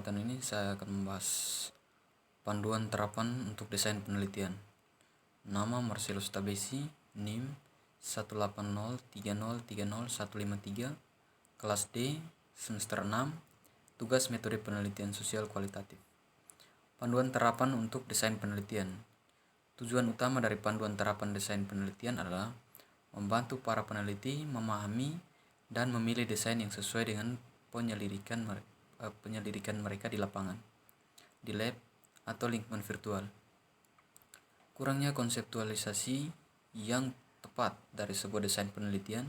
kesempatan ini saya akan membahas panduan terapan untuk desain penelitian. Nama Marcellus Tabesi, NIM 18030300153, kelas D, semester 6, tugas metode penelitian sosial kualitatif. Panduan terapan untuk desain penelitian. Tujuan utama dari panduan terapan desain penelitian adalah membantu para peneliti memahami dan memilih desain yang sesuai dengan penyelidikan mereka di lapangan, di lab, atau lingkungan virtual. Kurangnya konseptualisasi yang tepat dari sebuah desain penelitian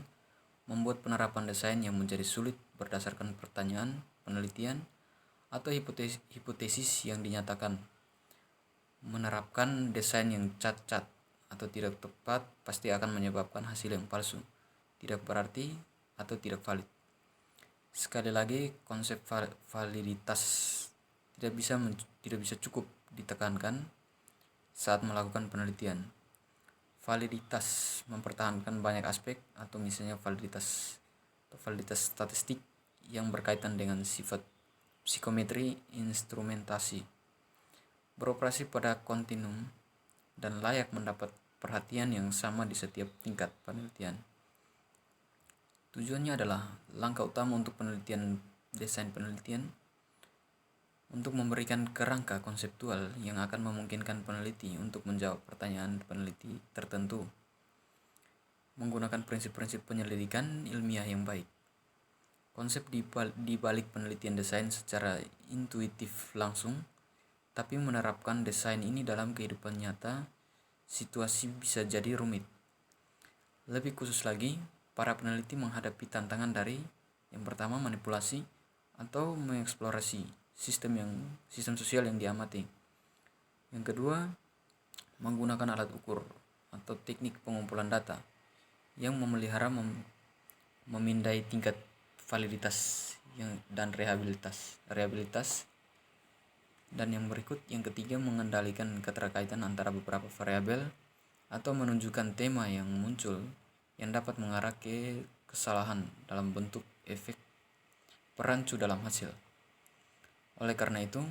membuat penerapan desain yang menjadi sulit berdasarkan pertanyaan, penelitian, atau hipotesis yang dinyatakan. Menerapkan desain yang cacat atau tidak tepat pasti akan menyebabkan hasil yang palsu, tidak berarti, atau tidak valid. Sekali lagi, konsep validitas tidak bisa cukup ditekankan saat melakukan penelitian. Validitas mempertahankan banyak aspek, atau misalnya validitas statistik yang berkaitan dengan sifat psikometri instrumentasi, beroperasi pada kontinum, dan layak mendapat perhatian yang sama di setiap tingkat penelitian. Tujuannya adalah langkah utama untuk desain penelitian untuk memberikan kerangka konseptual yang akan memungkinkan peneliti untuk menjawab pertanyaan peneliti tertentu menggunakan prinsip-prinsip penyelidikan ilmiah yang baik. Konsep di balik penelitian desain secara intuitif langsung, tapi menerapkan desain ini dalam kehidupan nyata, situasi bisa jadi rumit. Lebih khusus lagi, para peneliti menghadapi tantangan dari yang pertama manipulasi atau mengeksplorasi sistem sosial yang diamati. Yang kedua, menggunakan alat ukur atau teknik pengumpulan data yang memelihara memindai tingkat validitas dan reliabilitas. Dan yang berikut, yang ketiga, mengendalikan keterkaitan antara beberapa variabel atau menunjukkan tema yang muncul yang dapat mengarah ke kesalahan dalam bentuk efek perancu dalam hasil. Oleh karena itu,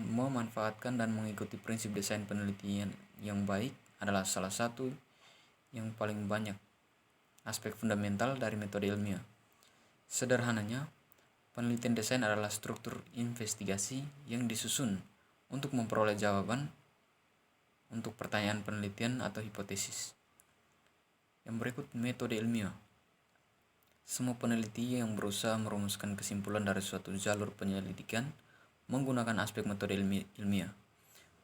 memanfaatkan dan mengikuti prinsip desain penelitian yang baik adalah salah satu yang paling banyak aspek fundamental dari metode ilmiah. Sederhananya, penelitian desain adalah struktur investigasi yang disusun untuk memperoleh jawaban untuk pertanyaan penelitian atau hipotesis. Yang berikut, metode ilmiah. Semua peneliti yang berusaha merumuskan kesimpulan dari suatu jalur penyelidikan menggunakan aspek metode ilmiah.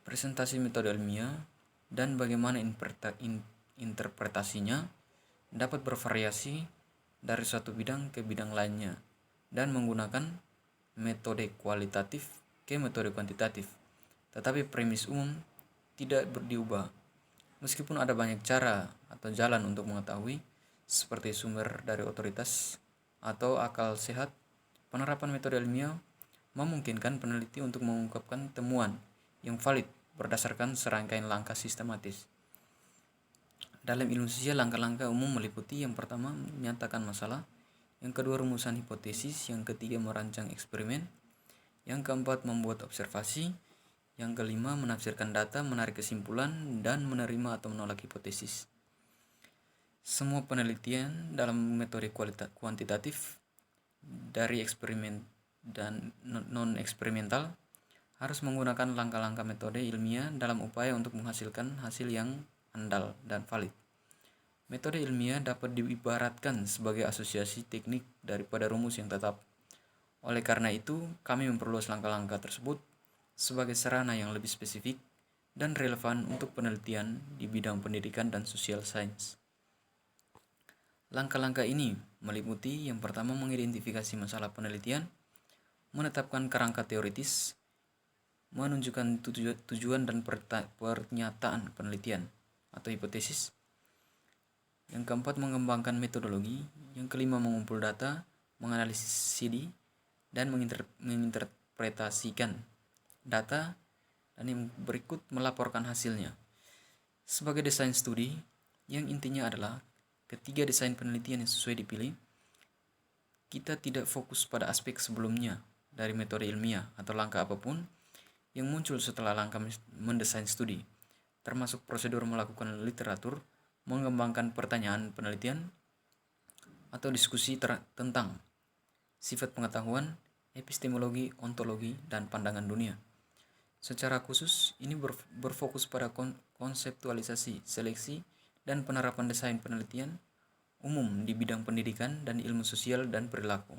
Presentasi metode ilmiah dan bagaimana interpretasinya dapat bervariasi dari suatu bidang ke bidang lainnya dan menggunakan metode kualitatif ke metode kuantitatif. Tetapi premis umum tidak diubah. Meskipun ada banyak cara atau jalan untuk mengetahui, seperti sumber dari otoritas atau akal sehat, penerapan metode ilmiah memungkinkan peneliti untuk mengungkapkan temuan yang valid berdasarkan serangkaian langkah sistematis. Dalam ilmu sosial, langkah-langkah umum meliputi: yang pertama, menyatakan masalah; yang kedua, rumusan hipotesis; yang ketiga, merancang eksperimen; yang keempat, membuat observasi; yang kelima, menafsirkan data, menarik kesimpulan, dan menerima atau menolak hipotesis. Semua penelitian dalam metode kuantitatif, dari eksperimen dan non-eksperimental, harus menggunakan langkah-langkah metode ilmiah dalam upaya untuk menghasilkan hasil yang andal dan valid. Metode ilmiah dapat diibaratkan sebagai asosiasi teknik daripada rumus yang tetap. Oleh karena itu, kami memperluas langkah-langkah tersebut sebagai sarana yang lebih spesifik dan relevan untuk penelitian di bidang pendidikan dan social science. Langkah-langkah ini meliputi: yang pertama, mengidentifikasi masalah penelitian, menetapkan kerangka teoritis, menunjukkan tujuan dan pernyataan penelitian atau hipotesis. Yang keempat, mengembangkan metodologi. Yang kelima, mengumpul data, menganalisis CD, dan menginterpretasikan data. Dan yang berikut, melaporkan hasilnya. Sebagai desain studi, yang intinya adalah ketiga desain penelitian yang sesuai dipilih, kita tidak fokus pada aspek sebelumnya dari metode ilmiah atau langkah apapun yang muncul setelah langkah mendesain studi, termasuk prosedur melakukan literatur, mengembangkan pertanyaan penelitian, atau diskusi tentang sifat pengetahuan, epistemologi, ontologi, dan pandangan dunia. Secara khusus, ini berfokus pada konseptualisasi, seleksi, dan penerapan desain penelitian umum di bidang pendidikan dan ilmu sosial dan perilaku.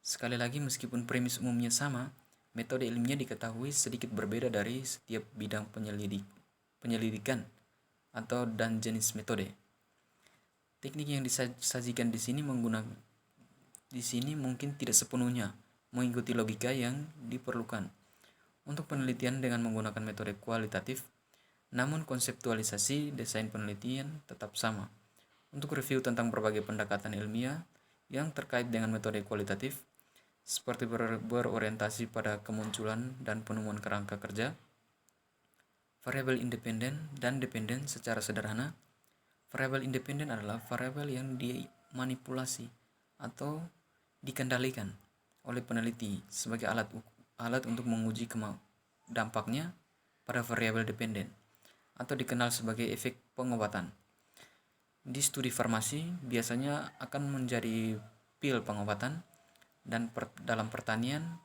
Sekali lagi, meskipun premis umumnya sama, metode ilmiah diketahui sedikit berbeda dari setiap bidang penyelidikan dan jenis metode. Teknik yang disajikan di sini mungkin tidak sepenuhnya mengikuti logika yang diperlukan untuk penelitian dengan menggunakan metode kualitatif, namun konseptualisasi desain penelitian tetap sama. Untuk review tentang berbagai pendekatan ilmiah yang terkait dengan metode kualitatif, seperti berorientasi pada kemunculan dan penemuan kerangka kerja, variabel independen dan dependen. Secara sederhana, variabel independen adalah variabel yang dimanipulasi atau dikendalikan oleh peneliti sebagai alat untuk menguji dampaknya pada variabel dependen, atau dikenal sebagai efek pengobatan. Di studi farmasi biasanya akan menjadi pil pengobatan, dan dalam pertanian,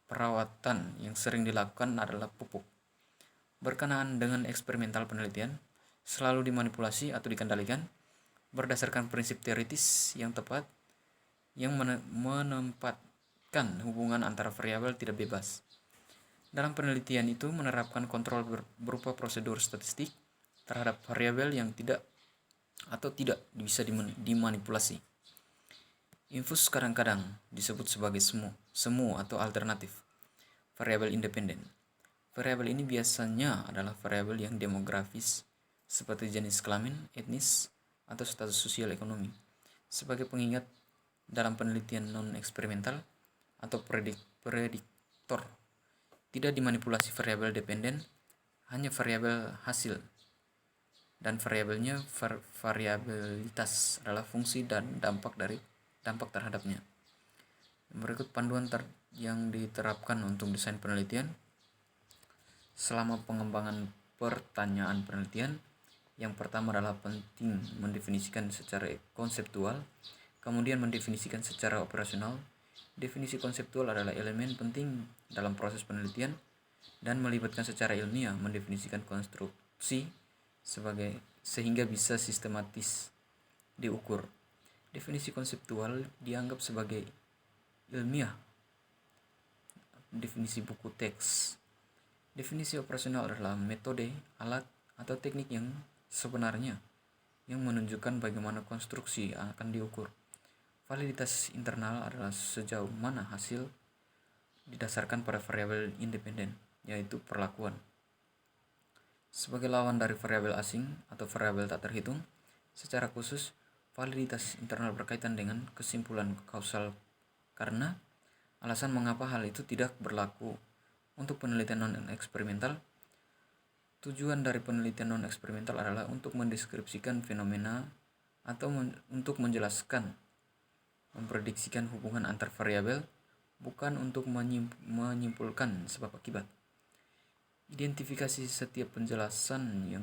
perawatan yang sering dilakukan adalah pupuk. Berkenaan dengan eksperimental penelitian, selalu dimanipulasi atau dikendalikan berdasarkan prinsip teoritis yang tepat yang menempatkan hubungan antara variabel tidak bebas. Dalam penelitian itu menerapkan kontrol berupa prosedur statistik terhadap variabel yang tidak bisa dimanipulasi. Infus kadang-kadang disebut sebagai semu atau alternatif variabel independen. Variabel ini biasanya adalah variabel yang demografis, seperti jenis kelamin, etnis, atau status sosial ekonomi, sebagai pengingat dalam penelitian non-eksperimental atau prediktor. Tidak dimanipulasi variabel dependen, hanya variabel hasil, dan variabelnya variabilitas adalah fungsi dan dampak terhadapnya. Berikut panduan yang diterapkan untuk desain penelitian. Selama pengembangan pertanyaan penelitian, yang pertama adalah penting mendefinisikan secara konseptual, kemudian mendefinisikan secara operasional. Definisi konseptual adalah elemen penting dalam proses penelitian dan melibatkan secara ilmiah mendefinisikan konstruksi sehingga bisa sistematis diukur. Definisi konseptual dianggap sebagai ilmiah. Definisi buku teks. Definisi operasional adalah metode, alat, atau teknik yang sebenarnya yang menunjukkan bagaimana konstruksi akan diukur. Validitas internal adalah sejauh mana hasil didasarkan pada variabel independen, yaitu perlakuan. Sebagai lawan dari variabel asing atau variabel tak terhitung, secara khusus, validitas internal berkaitan dengan kesimpulan kausal karena alasan mengapa hal itu tidak berlaku untuk penelitian non-eksperimental. Tujuan dari penelitian non-eksperimental adalah untuk mendeskripsikan fenomena atau untuk menjelaskan, memprediksikan hubungan antar variabel, bukan untuk menyimpulkan sebab akibat. Identifikasi setiap penjelasan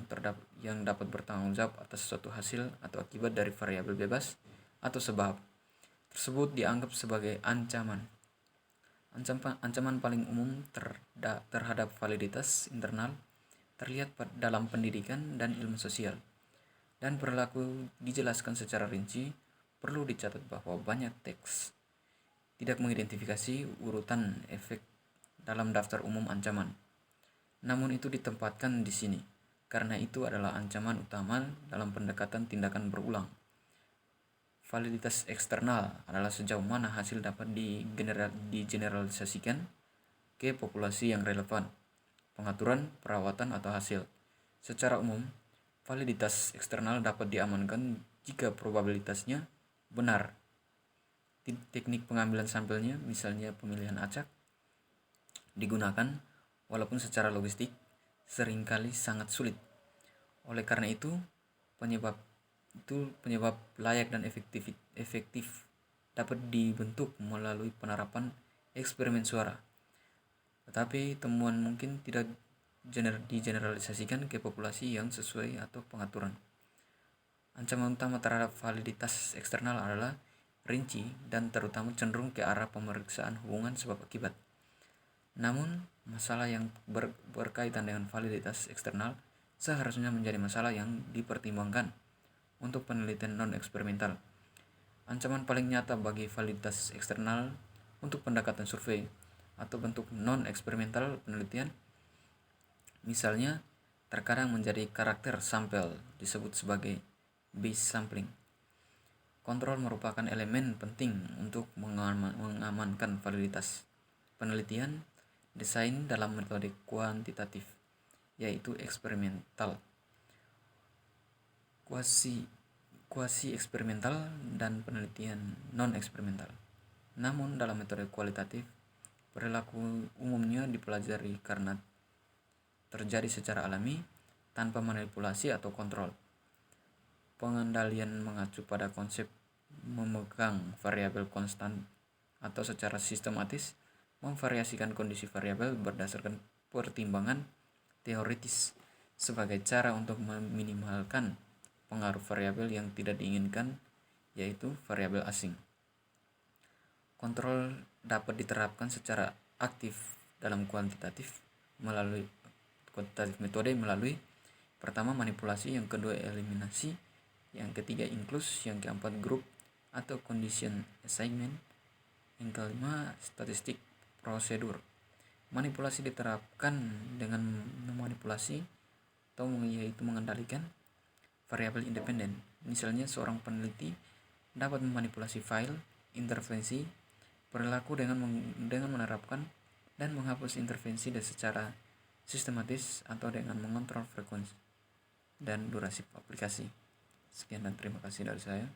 yang dapat bertanggung jawab atas suatu hasil atau akibat dari variabel bebas atau sebab tersebut dianggap sebagai ancaman. Ancaman paling umum terhadap validitas internal terlihat dalam pendidikan dan ilmu sosial, dan perilaku dijelaskan secara rinci. Perlu dicatat bahwa banyak teks tidak mengidentifikasi urutan efek dalam daftar umum ancaman. Namun itu ditempatkan di sini karena itu adalah ancaman utama dalam pendekatan tindakan berulang. Validitas eksternal adalah sejauh mana hasil dapat digeneralisasikan ke populasi yang relevan, pengaturan, perawatan, atau hasil. Secara umum, validitas eksternal dapat diamankan jika probabilitasnya benar. Teknik pengambilan sampelnya, misalnya pemilihan acak, digunakan walaupun secara logistik seringkali sangat sulit. Oleh karena itu, penyebab layak dan efektif dapat dibentuk melalui penerapan eksperimen suara. Tetapi temuan mungkin tidak digeneralisasikan ke populasi yang sesuai atau pengaturan. Ancaman utama terhadap validitas eksternal adalah rinci dan terutama cenderung ke arah pemeriksaan hubungan sebab akibat. Namun, masalah yang berkaitan dengan validitas eksternal seharusnya menjadi masalah yang dipertimbangkan untuk penelitian non-eksperimental. Ancaman paling nyata bagi validitas eksternal untuk pendekatan survei atau bentuk non-eksperimental penelitian, misalnya, terkadang menjadi karakter sampel disebut sebagai base sampling. Kontrol merupakan elemen penting untuk mengamankan validitas penelitian desain dalam metode kuantitatif, yaitu eksperimental, kuasi eksperimental, dan penelitian non-eksperimental. Namun dalam metode kualitatif, perilaku umumnya dipelajari karena terjadi secara alami tanpa manipulasi atau kontrol. Pengendalian mengacu pada konsep memegang variabel konstan atau secara sistematis memvariasikan kondisi variabel berdasarkan pertimbangan teoritis sebagai cara untuk meminimalkan pengaruh variabel yang tidak diinginkan, yaitu variabel asing. Kontrol dapat diterapkan secara aktif dalam kuantitatif metode melalui pertama manipulasi, yang kedua eliminasi, yang ketiga inklus, yang keempat grup atau condition assignment, yang kelima statistik prosedur. Manipulasi diterapkan dengan memanipulasi atau yaitu mengendalikan variabel independen. Misalnya seorang peneliti dapat memanipulasi file, intervensi, perilaku dengan menerapkan dan menghapus intervensi secara sistematis atau dengan mengontrol frekuensi dan durasi aplikasi. Sekian dan terima kasih dari saya.